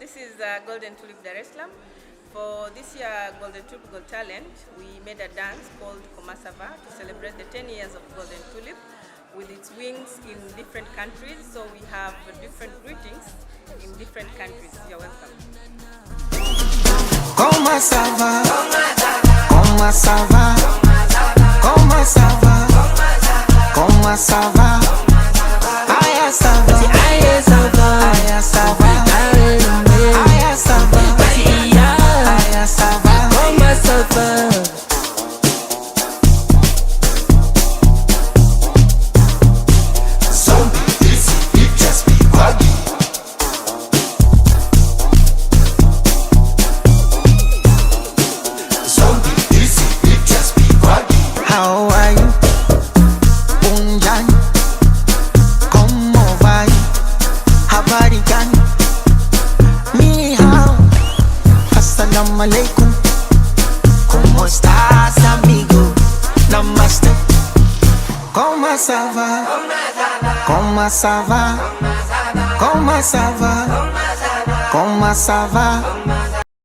This is Golden Tulip Salaam. For this year Golden Tulip Got Talent, we made a dance called Komasava to celebrate the 10 years of Golden Tulip with its wings in different countries. So we have different greetings in different countries. You're welcome. Komasava, Komasava, Komasava, Komasava, Aya Sava, Aya Sava, Aya Sava, Aya Sava, Aya Sava, Komasava. How are you? Unjani? ¿Cómo va? Habari gani? Ni hao. Assalamu alaikum. ¿Cómo estás, amigo? Namaste. ¿Cómo ça va? ¿Cómo ça va? ¿Cómo ça va? ¿Cómo ça va?